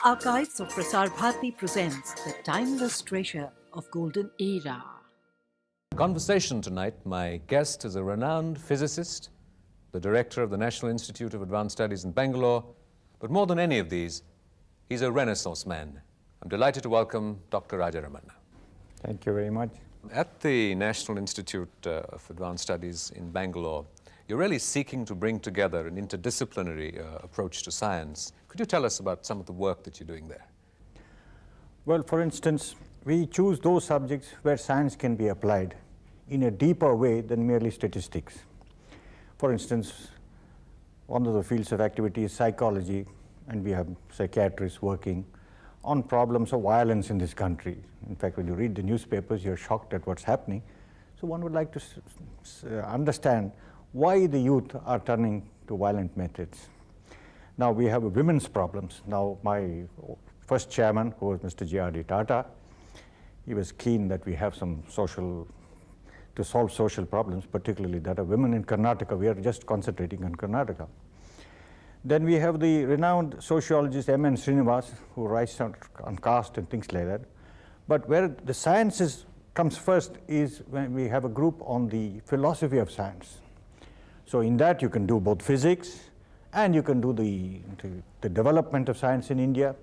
Archives of Prasar Bharati presents the timeless treasure of golden era. Conversation tonight, my guest is a renowned physicist, the director of the National Institute of Advanced Studies in Bangalore, but more than any of these, he's a Renaissance man. I'm delighted to welcome Dr. Raja Ramanna. Thank you very much. At the National Institute of Advanced Studies in Bangalore, you're really seeking to bring together an interdisciplinary approach to science. Could you tell us about some of the work that you're doing there? Well, for instance, we choose those subjects where science can be applied in a deeper way than merely statistics. For instance, one of the fields of activity is psychology, and we have psychiatrists working on problems of violence in this country. In fact, when you read the newspapers, you're shocked at what's happening. So one would like to understand why the youth are turning to violent methods. Now we have women's problems. Now my first chairman, who was Mr. J.R.D. Tata, he was keen that we have some to solve social problems, particularly that of women in Karnataka. We are just concentrating on Karnataka. Then we have the renowned sociologist M.N. Srinivas, who writes on caste and things like that. But where the sciences comes first is when we have a group on the philosophy of science. So in that you can do both physics and you can do the development of science in India,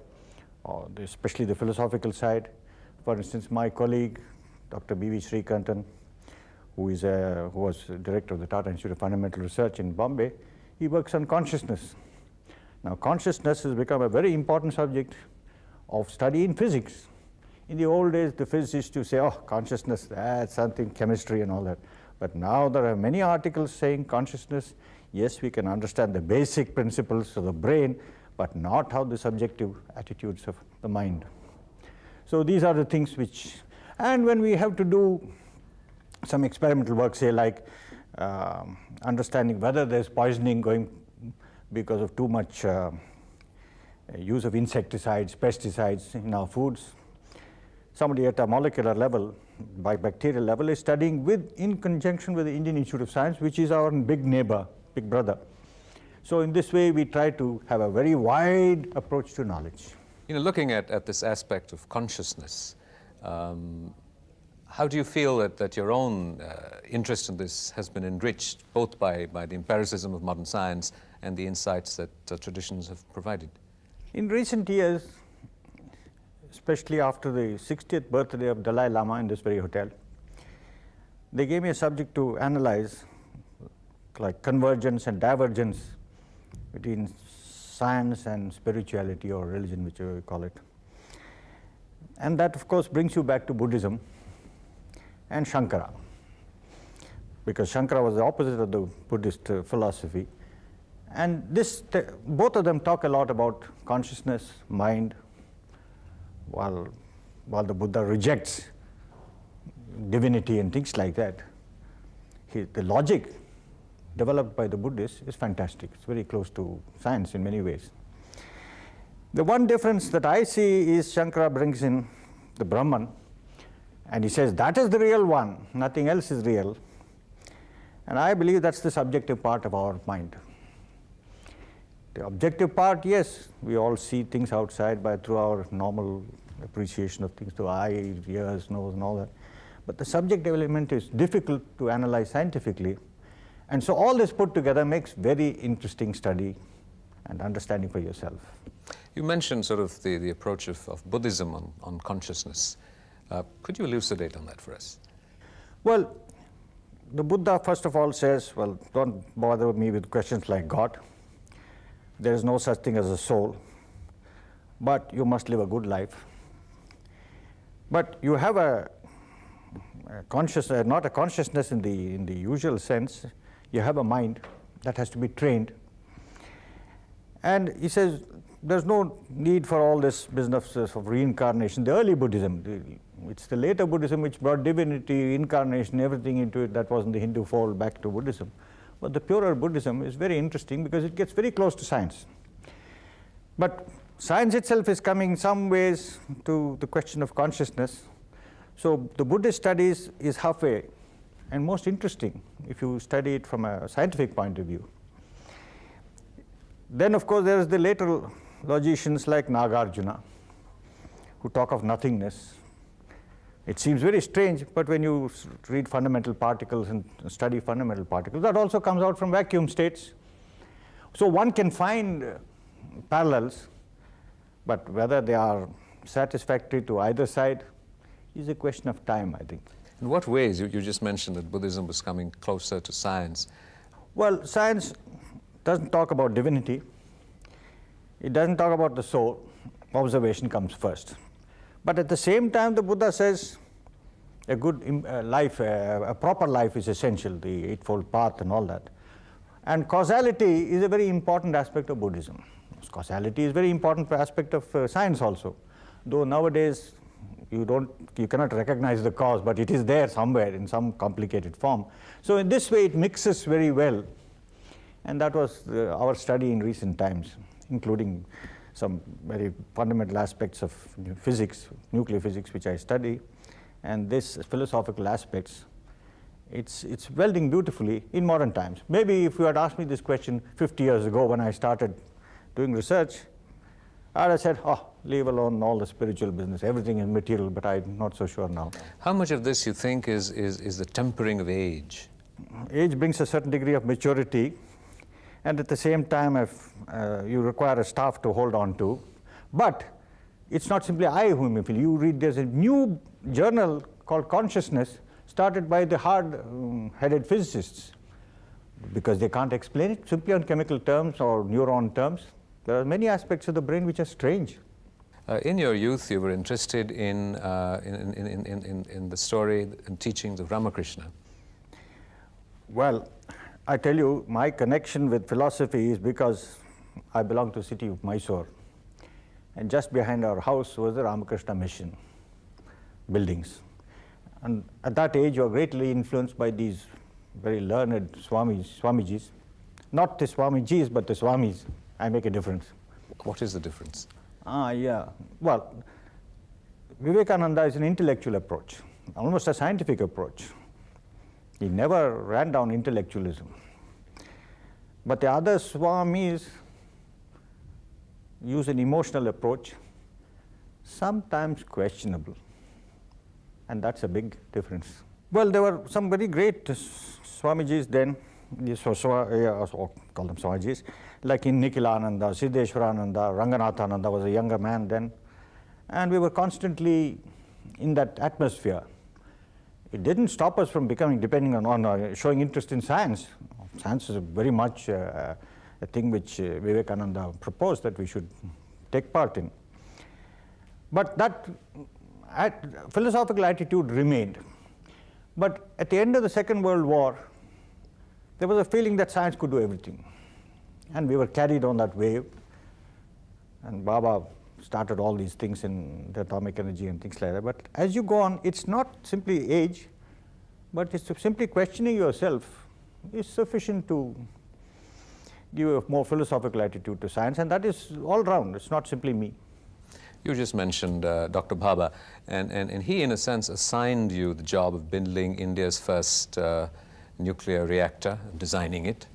or especially the philosophical side. For instance, my colleague, Dr. B.V. Srikantan, who was director of the Tata Institute of Fundamental Research in Bombay, he works on consciousness. Now, consciousness has become a very important subject of study in physics. In the old days, the physicists used to say, oh, consciousness, that's something, chemistry and all that. But now there are many articles saying consciousness, yes, we can understand the basic principles of the brain, but not how the subjective attitudes of the mind. So these are the things which, and when we have to do some experimental work, say like understanding whether there's poisoning going because of too much use of insecticides, pesticides in our foods, somebody at a molecular level, by bacterial level, is studying in conjunction with the Indian Institute of Science, which is our big neighbor, big brother. So in this way, we try to have a very wide approach to knowledge. You know, looking at this aspect of consciousness, how do you feel that your own interest in this has been enriched both by the empiricism of modern science and the insights that traditions have provided? In recent years, especially after the 60th birthday of Dalai Lama in this very hotel, they gave me a subject to analyze, like convergence and divergence between science and spirituality or religion, whichever you call it. And that, of course, brings you back to Buddhism and Shankara, because Shankara was the opposite of the Buddhist philosophy. And both of them talk a lot about consciousness, mind, while the Buddha rejects divinity and things like that. The logic developed by the Buddhists is fantastic. It's very close to science in many ways. The one difference that I see is Shankara brings in the Brahman, and he says that is the real one, nothing else is real. And I believe that's the subjective part of our mind. The objective part, yes, we all see things outside through our normal appreciation of things, through eyes, ears, nose, and all that. But the subjective element is difficult to analyze scientifically. And so all this put together makes very interesting study and understanding for yourself. You mentioned sort of the approach of Buddhism on consciousness. Could you elucidate on that for us? Well, the Buddha, first of all, says, well, don't bother me with questions like God. There is no such thing as a soul, but you must live a good life. But you have a consciousness, not a consciousness in the usual sense. You have a mind that has to be trained. And he says there's no need for all this business of reincarnation. The early Buddhism, it's the later Buddhism which brought divinity, incarnation, everything into it that was in the Hindu fold back to Buddhism. But the purer Buddhism is very interesting because it gets very close to science. But science itself is coming in some ways to the question of consciousness. So the Buddhist studies is halfway and most interesting if you study it from a scientific point of view. Then, of course, there is the later logicians like Nagarjuna, who talk of nothingness. It seems very strange, but when you read fundamental particles and study fundamental particles, that also comes out from vacuum states. So one can find parallels, but whether they are satisfactory to either side is a question of time, I think. In what ways? You just mentioned that Buddhism was coming closer to science. Well, science doesn't talk about divinity. It doesn't talk about the soul. Observation comes first. But at the same time, the Buddha says a good life, a proper life is essential, the Eightfold Path and all that. And causality is a very important aspect of Buddhism. Causality is a very important aspect of science also. Though nowadays you cannot recognize the cause, but it is there somewhere in some complicated form. So in this way it mixes very well. And that was our study in recent times, including some very fundamental aspects of physics, nuclear physics, which I study, and this philosophical aspects. It's welding beautifully in modern times. Maybe if you had asked me this question 50 years ago when I started doing research, I would have said, oh, leave alone all the spiritual business, everything is material, but I'm not so sure now. How much of this you think is the tempering of age? Age brings a certain degree of maturity, and at the same time you require a staff to hold on to. But it's not simply I whom feel. You read, there's a new journal called Consciousness, started by the hard-headed physicists, because they can't explain it simply on chemical terms or neuron terms. There are many aspects of the brain which are strange. In your youth, you were interested in the story and teachings of Ramakrishna. Well, I tell you, my connection with philosophy is because I belong to the city of Mysore. And just behind our house was the Ramakrishna mission buildings. And at that age, you are greatly influenced by these very learned Swamijis. Not the Swamijis, but the Swamis. I make a difference. What is the difference? Yeah. Well, Vivekananda is an intellectual approach, almost a scientific approach. He never ran down intellectualism. But the other Swamis use an emotional approach, sometimes questionable. And that's a big difference. Well, there were some very great Swamijis then, call them Swamijis, like in Nikhilananda, Siddheshwarananda, Ranganathananda was a younger man then. And we were constantly in that atmosphere. It didn't stop us from depending on showing interest in science. Science is very much a thing which Vivekananda proposed that we should take part in. But that philosophical attitude remained. But at the end of the Second World War, there was a feeling that science could do everything. And we were carried on that wave. And Baba started all these things in the atomic energy and things like that. But as you go on, it's not simply age, but it's simply questioning yourself is sufficient to give a more philosophical attitude to science, and that is all round. It's not simply me. You just mentioned Dr. Bhabha, and he, in a sense, assigned you the job of building India's first nuclear reactor, designing it.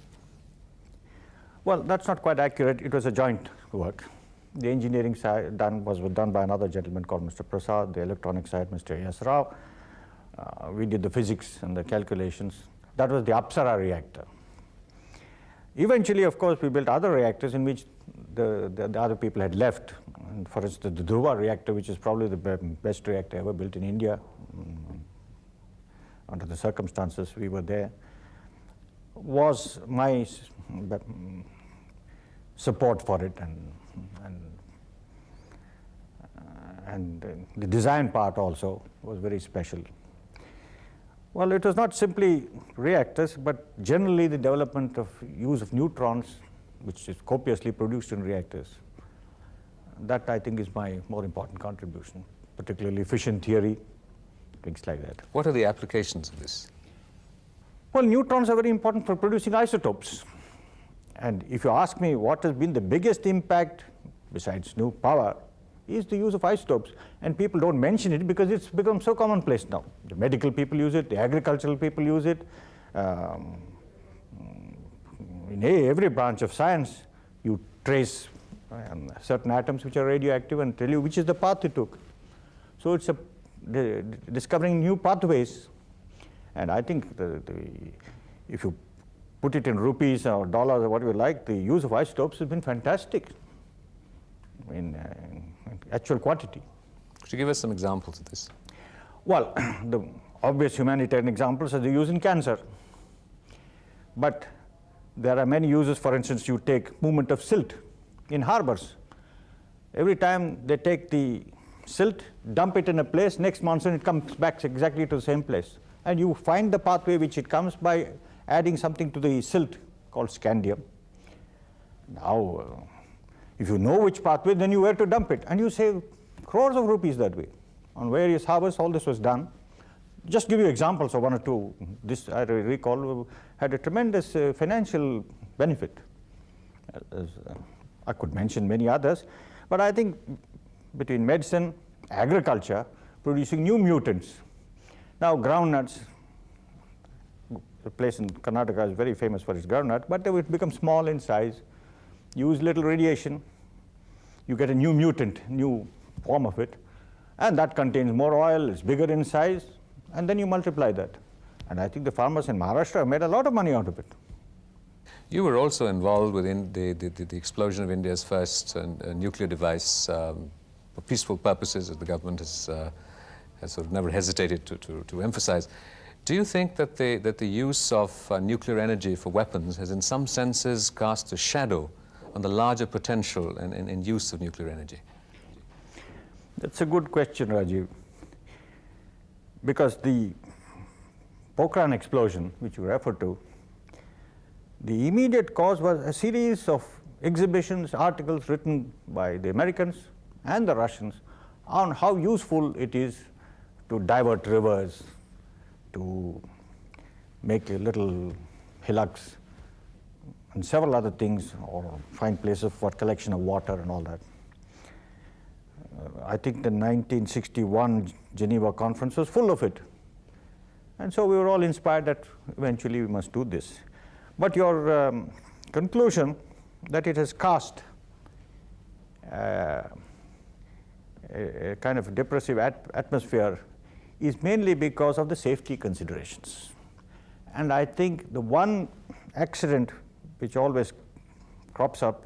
Well, that's not quite accurate. It was a joint work. The engineering side was done by another gentleman called Mr. Prasad, the electronic side, Mr. A.S. Rao. We did the physics and the calculations. That was the Apsara reactor. Eventually, of course, we built other reactors in which the other people had left. And for instance, the Dhruva reactor, which is probably the best reactor ever built in India, under the circumstances we were there, was my support for it, and the design part also was very special. Well, it was not simply reactors, but generally the development of use of neutrons, which is copiously produced in reactors. That, I think, is my more important contribution, particularly fission theory, things like that. What are the applications of this? Well, neutrons are very important for producing isotopes. And if you ask me what has been the biggest impact, besides new power, is the use of isotopes. And people don't mention it because it's become so commonplace now. The medical people use it, the agricultural people use it. In every branch of science, you trace and certain atoms which are radioactive and tell you which is the path it took. So it's discovering new pathways. And I think if you put it in rupees or dollars or whatever you like, the use of isotopes has been fantastic in actual quantity. Could you give us some examples of this? Well, the obvious humanitarian examples are the use in cancer. But there are many uses. For instance, you take movement of silt in harbors. Every time they take the silt, dump it in a place, next monsoon it comes back exactly to the same place. And you find the pathway which it comes by adding something to the silt called scandium. Now, if you know which pathway, then you where to dump it. And you save crores of rupees that way. On various harbors, all this was done. Just give you examples of one or two. This, I recall, had a tremendous financial benefit. I could mention many others. But I think between medicine, agriculture, producing new mutants. Now, groundnuts, the place in Karnataka is very famous for its groundnut, but they would become small in size, use little radiation, you get a new mutant, new form of it, and that contains more oil, it's bigger in size, and then you multiply that. And I think the farmers in Maharashtra have made a lot of money out of it. You were also involved within the explosion of India's first nuclear device for peaceful purposes, as the government has sort of never hesitated to emphasize. Do you think that the use of nuclear energy for weapons has in some senses cast a shadow on the larger potential and use of nuclear energy? That's a good question, Rajiv. Because the Pokhran explosion, which you referred to, the immediate cause was a series of exhibitions, articles written by the Americans and the Russians on how useful it is to divert rivers, to make little hillocks and several other things, or find places for collection of water and all that. I think the 1961 Geneva conference was full of it. And so we were all inspired that eventually we must do this. But your conclusion that it has cast a kind of depressive atmosphere is mainly because of the safety considerations. And I think the one accident which always crops up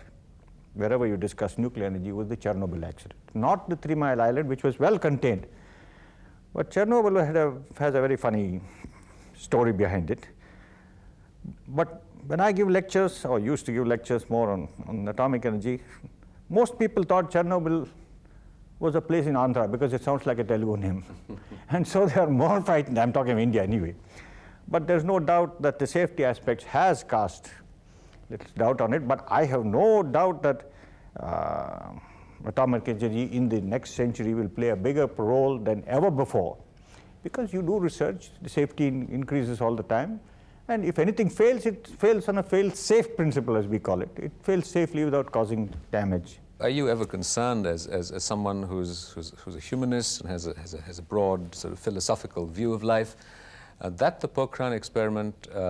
wherever you discuss nuclear energy was the Chernobyl accident. Not the 3 Mile Island, which was well contained, but Chernobyl has a very funny story behind it. But when I give lectures, or used to give lectures more on atomic energy, most people thought Chernobyl was a place in Andhra because it sounds like a Telugu name. And so they are more frightened. I'm talking of India anyway. But there's no doubt that the safety aspects has cast little doubt on it. But I have no doubt that atomic energy in the next century will play a bigger role than ever before. Because you do research, the safety increases all the time. And if anything fails, it fails on a fail-safe principle, as we call it. It fails safely without causing damage. Are you ever concerned, as someone who's a humanist and has a broad sort of philosophical view of life, that the Pokhran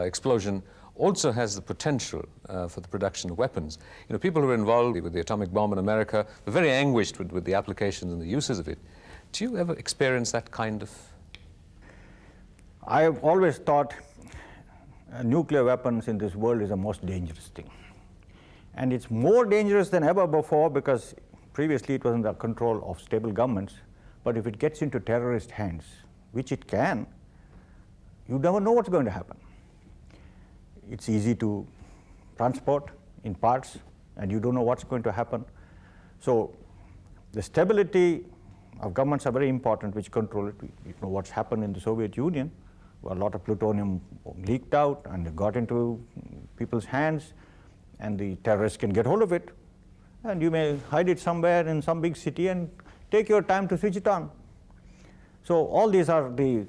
explosion also has the potential for the production of weapons? You know, people who are involved with the atomic bomb in America were very anguished with the applications and the uses of it. Do you ever experience that kind of? I have always thought nuclear weapons in this world is the most dangerous thing. And it's more dangerous than ever before because previously it was in the control of stable governments. But if it gets into terrorist hands, which it can, you never know what's going to happen. It's easy to transport in parts, and you don't know what's going to happen. So the stability of governments are very important, which control it. You know what's happened in the Soviet Union, where a lot of plutonium leaked out and it got into people's hands, and the terrorists can get hold of it, and you may hide it somewhere in some big city and take your time to switch it on. So all these are the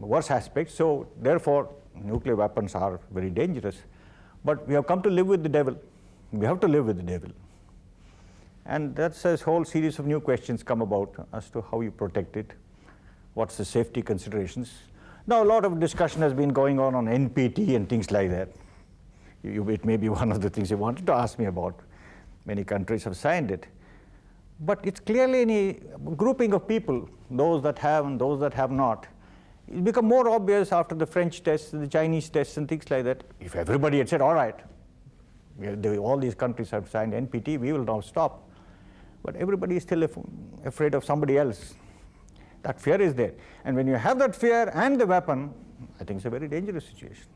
worst aspects. So therefore, nuclear weapons are very dangerous. But we have come to live with the devil. We have to live with the devil. And that's a whole series of new questions come about as to how you protect it, what's the safety considerations. Now a lot of discussion has been going on NPT and things like that. It may be one of the things you wanted to ask me about. Many countries have signed it. But it's clearly a grouping of people, those that have and those that have not. It become more obvious after the French tests, the Chinese tests and things like that. If everybody had said, all right, all these countries have signed NPT, we will now stop. But everybody is still afraid of somebody else. That fear is there. And when you have that fear and the weapon, I think it's a very dangerous situation.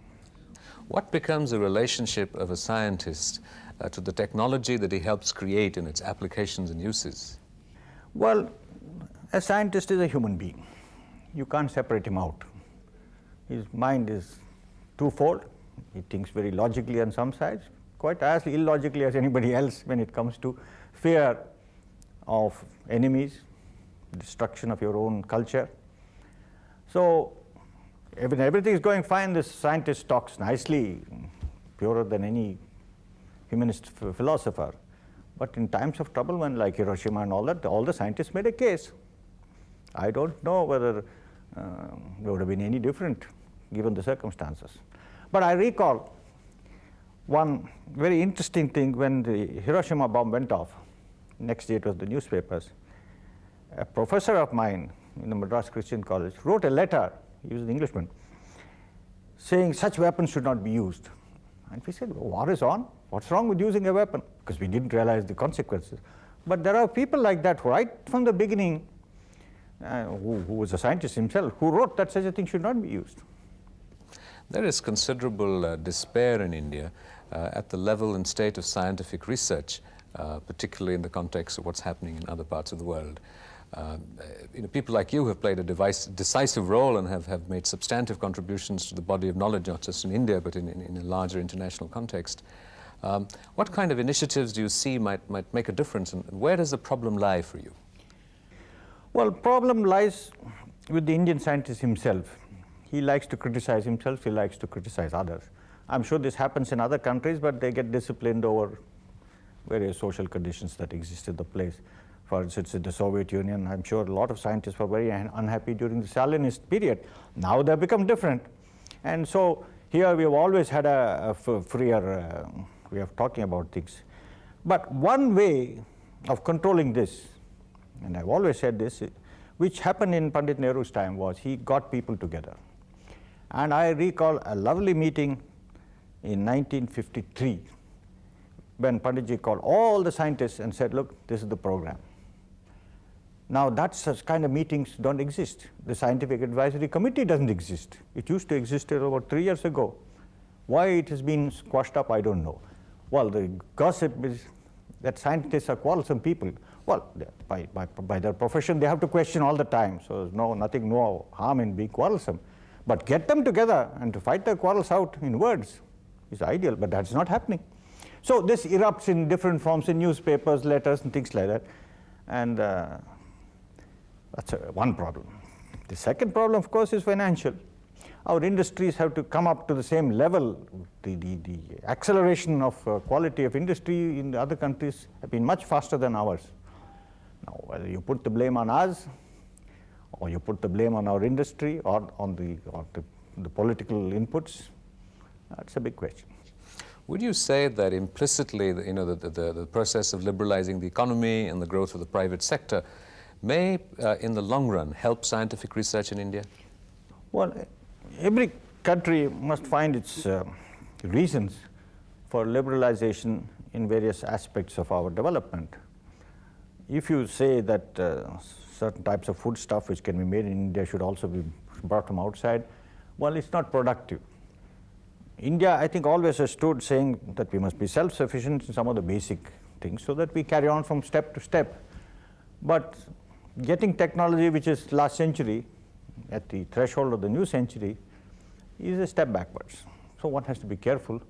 What becomes the relationship of a scientist to the technology that he helps create in its applications and uses? Well, a scientist is a human being. You can't separate him out. His mind is twofold. He thinks very logically on some sides, quite as illogically as anybody else when it comes to fear of enemies, destruction of your own culture. So when everything is going fine, this scientist talks nicely, purer than any humanist philosopher. But in times of trouble, when like Hiroshima and all that, all the scientists made a case. I don't know whether there would have been any different given the circumstances. But I recall one very interesting thing when the Hiroshima bomb went off. Next day it was the newspapers. A professor of mine in the Madras Christian College wrote a letter, he was an Englishman, saying such weapons should not be used. And we said, well, war is on. What's wrong with using a weapon? Because we didn't realize the consequences. But there are people like that who right from the beginning, who was a scientist himself, who wrote that such a thing should not be used. There is considerable despair in India at the level and state of scientific research, particularly in the context of what's happening in other parts of the world. People like you have played a decisive role and have made substantive contributions to the body of knowledge, not just in India, but in a larger international context. What kind of initiatives do you see might make a difference, and where does the problem lie for you? Well, problem lies with the Indian scientist himself. He likes to criticize himself, he likes to criticize others. I'm sure this happens in other countries, but they get disciplined over various social conditions that exist in the place. For instance, in the Soviet Union, I'm sure a lot of scientists were very unhappy during the Stalinist period. Now they've become different. And so here we've always had a freer way of talking about things. But one way of controlling this, and I've always said this, which happened in Pandit Nehru's time, was he got people together. And I recall a lovely meeting in 1953 when Panditji called all the scientists and said, look, this is the program. Now that such kind of meetings don't exist. The Scientific Advisory Committee doesn't exist. It used to exist about 3 years ago. Why it has been squashed up, I don't know. Well, the gossip is that scientists are quarrelsome people. Well, by their profession, they have to question all the time. So there's no harm in being quarrelsome. But get them together and to fight their quarrels out in words is ideal, but that's not happening. So this erupts in different forms in newspapers, letters, and things like that. And that's one problem. The second problem, of course, is financial. Our industries have to come up to the same level. The acceleration of quality of industry in the other countries have been much faster than ours. Now, whether you put the blame on us, or you put the blame on our industry, or on the political inputs, that's a big question. Would you say that implicitly, the process of liberalizing the economy and the growth of the private sector may, in the long run, help scientific research in India? Well, every country must find its reasons for liberalization in various aspects of our development. If you say that certain types of food stuff which can be made in India should also be brought from outside, well, it's not productive. India, I think, always has stood saying that we must be self-sufficient in some of the basic things so that we carry on from step to step. But getting technology which is last century at the threshold of the new century is a step backwards. So one has to be careful.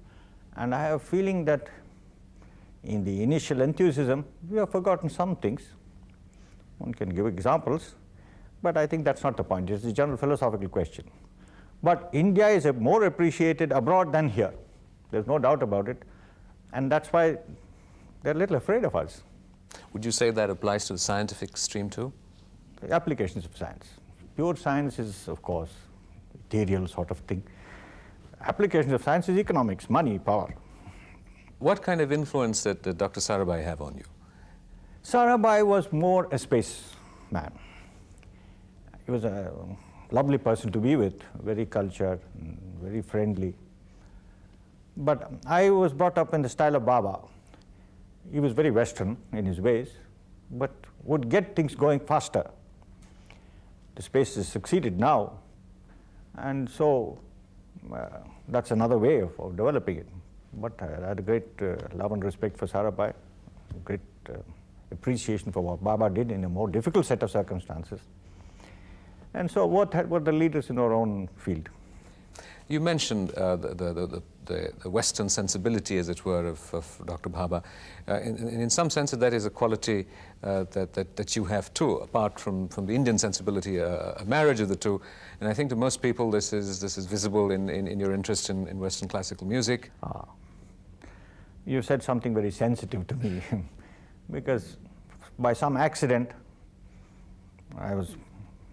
And I have a feeling that in the initial enthusiasm, we have forgotten some things. One can give examples, but I think that's not the point. It's a general philosophical question. But India is more appreciated abroad than here. There's no doubt about it. And that's why they're a little afraid of us. Would you say that applies to the scientific stream too? The applications of science. Pure science is, of course, ethereal sort of thing. Applications of science is economics, money, power. What kind of influence did Dr. Sarabhai have on you? Sarabhai was more a space man. He was a lovely person to be with, very cultured, very friendly. But I was brought up in the style of Baba. He was very Western in his ways, but would get things going faster. The space has succeeded now, and so that's another way of developing it. But I had a great love and respect for Sarabhai, great appreciation for what Baba did in a more difficult set of circumstances. And so both were the leaders in our own field. You mentioned the Western sensibility, as it were, of Dr. Bhabha. In some sense, that is a quality that you have too, apart from the Indian sensibility, a marriage of the two. And I think to most people this is visible in your interest in Western classical music. You said something very sensitive to me, because by some accident I was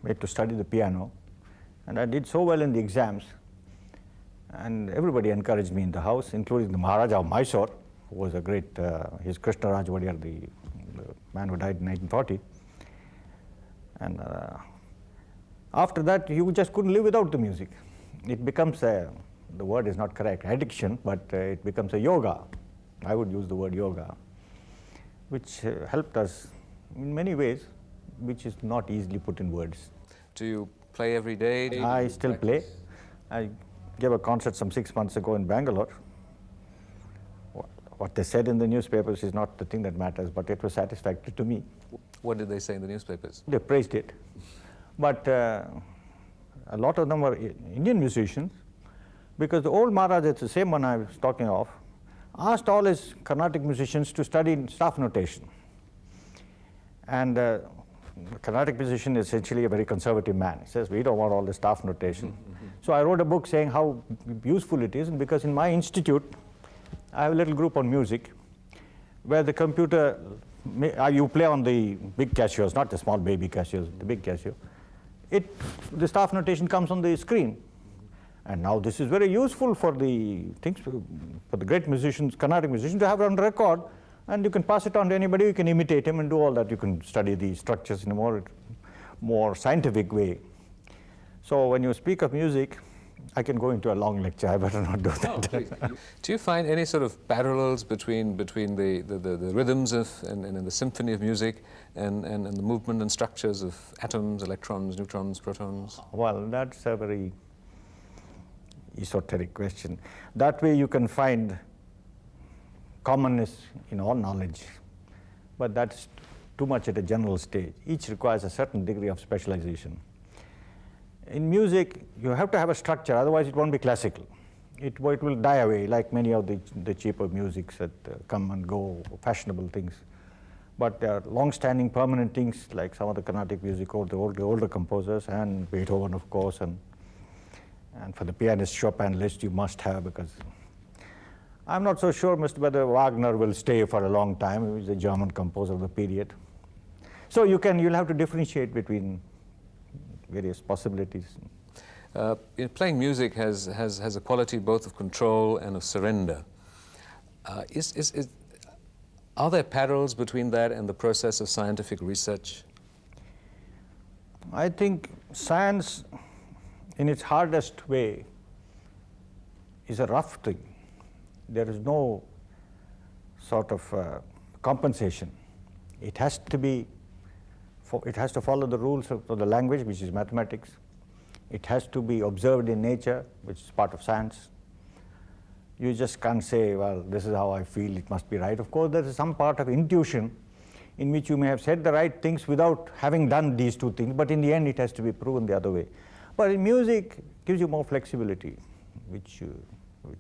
made to study the piano, and I did so well in the exams. And everybody encouraged me in the house, including the Maharaja of Mysore, who was a great, he's Krishna Rajwadiyar, the man who died in 1940. And after that, you just couldn't live without the music. It becomes the word is not correct, addiction, but it becomes a yoga. I would use the word yoga, which helped us in many ways, which is not easily put in words. Do you play every day? I still play. I gave a concert some 6 months ago in Bangalore. What they said in the newspapers is not the thing that matters, but it was satisfactory to me. What did they say in the newspapers? They praised it. But a lot of them were Indian musicians, because the old Maharaj, it's the same one I was talking of, asked all his Carnatic musicians to study staff notation. And the Carnatic musician is essentially a very conservative man. He says, we don't want all the staff notation. So I wrote a book saying how useful it is, and because in my institute, I have a little group on music, where the computer, you play on the big Casios, not the small baby Casios, the big Casio. The staff notation comes on the screen. And now this is very useful for the things, for the great musicians, Carnatic musicians, to have it on record, and you can pass it on to anybody, you can imitate him and do all that. You can study the structures in a more scientific way. So when you speak of music, I can go into a long lecture. I better not do that. No, do you find any sort of parallels between the rhythms and the symphony of music and the movement and structures of atoms, electrons, neutrons, protons? Well, that's a very esoteric question. That way you can find commonness in all knowledge, but that's too much at a general stage. Each requires a certain degree of specialization. In music, you have to have a structure, otherwise it won't be classical. It will die away, like many of the cheaper musics that come and go, fashionable things. But there are long-standing permanent things, like some of the Carnatic music, or the older composers, and Beethoven, of course, and for the pianist, Chopin list you must have, because I'm not so sure whether Wagner will stay for a long time. He's a German composer of the period. So you'll have to differentiate between various possibilities. Playing music has a quality both of control and of surrender. Are there parallels between that and the process of scientific research? I think science, in its hardest way, is a rough thing. There is no sort of compensation. It has to follow the rules of the language, which is mathematics. It has to be observed in nature, which is part of science. You just can't say, well, this is how I feel, it must be right. Of course, there is some part of intuition in which you may have said the right things without having done these two things, but in the end it has to be proven the other way. But in music, it gives you more flexibility, which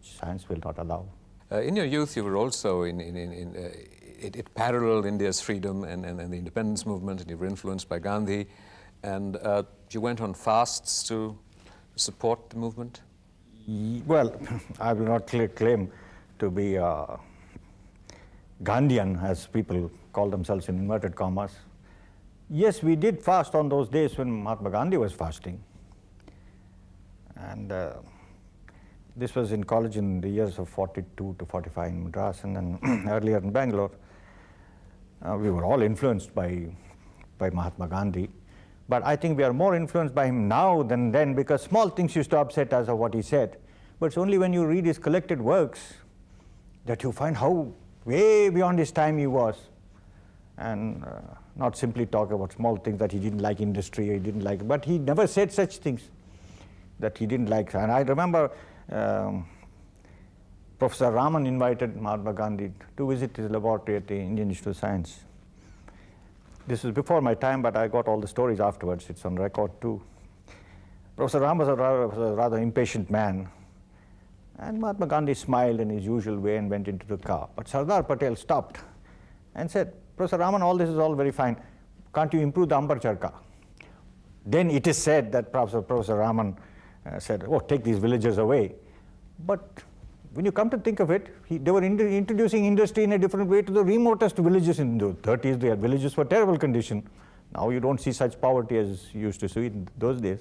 science will not allow. In your youth, you were also it paralleled India's freedom and the independence movement, and you were influenced by Gandhi, and you went on fasts to support the movement? Well, I will not claim to be Gandhian, as people call themselves in inverted commas. Yes, we did fast on those days when Mahatma Gandhi was fasting. And This was in college in the years of 42 to 45 in Madras, and then earlier in Bangalore. We were all influenced by Mahatma Gandhi. But I think we are more influenced by him now than then, because small things used to upset us of what he said. But it's only when you read his collected works that you find how way beyond his time he was. And not simply talk about small things that he didn't like industry, he didn't like, but he never said such things that he didn't like. And I remember Professor Raman invited Mahatma Gandhi to visit his laboratory at the Indian Institute of Science. This was before my time, but I got all the stories afterwards. It's on record too. Professor Raman was a rather impatient man. And Mahatma Gandhi smiled in his usual way and went into the car. But Sardar Patel stopped and said, Professor Raman, all this is all very fine. Can't you improve the Ambar Charka? Then it is said that Professor Raman said, oh, take these villagers away. But when you come to think of it, they were introducing industry in a different way to the remotest villages. In the 30s, they had villages for terrible condition. Now you don't see such poverty as you used to see in those days.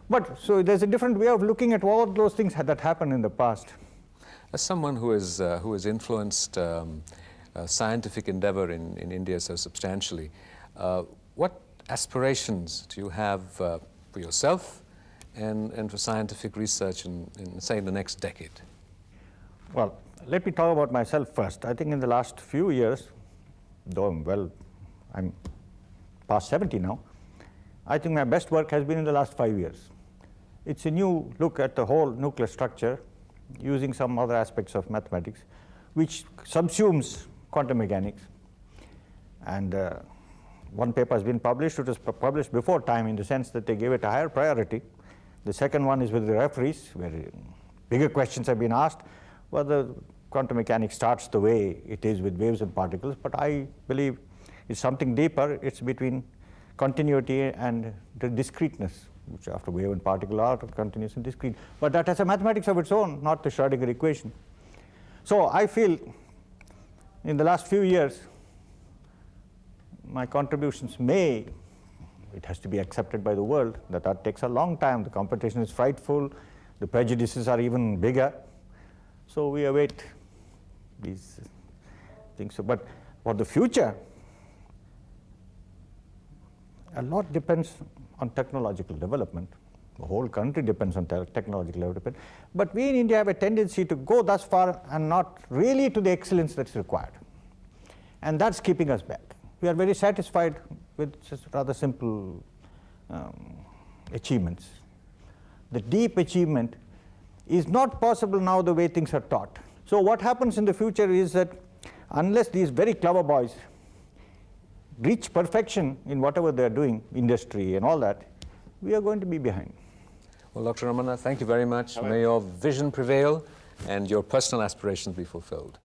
But so there's a different way of looking at all those things that happened in the past. As someone who has influenced scientific endeavor in India so substantially, what aspirations do you have for yourself and for scientific research in, say, the next decade? Well, let me talk about myself first. I think in the last few years, though I'm past 70 now, I think my best work has been in the last 5 years. It's a new look at the whole nuclear structure using some other aspects of mathematics, which subsumes quantum mechanics. And one paper has been published. It was published before time in the sense that they gave it a higher priority. The second one is with the referees, where bigger questions have been asked, whether quantum mechanics starts the way it is with waves and particles. But I believe it's something deeper. It's between continuity and the discreteness, which after wave and particle are continuous and discrete. But that has a mathematics of its own, not the Schrödinger equation. So I feel in the last few years, my contributions it has to be accepted by the world, that takes a long time. The competition is frightful. The prejudices are even bigger. So we await these things. But for the future, a lot depends on technological development. The whole country depends on technological development. But we in India have a tendency to go thus far and not really to the excellence that's required. And that's keeping us back. We are very satisfied with just rather simple achievements. The deep achievement is not possible now the way things are taught. So what happens in the future is that unless these very clever boys reach perfection in whatever they're doing, industry and all that, we are going to be behind. Well, Dr. Ramanna, thank you very much. May your vision prevail and your personal aspirations be fulfilled.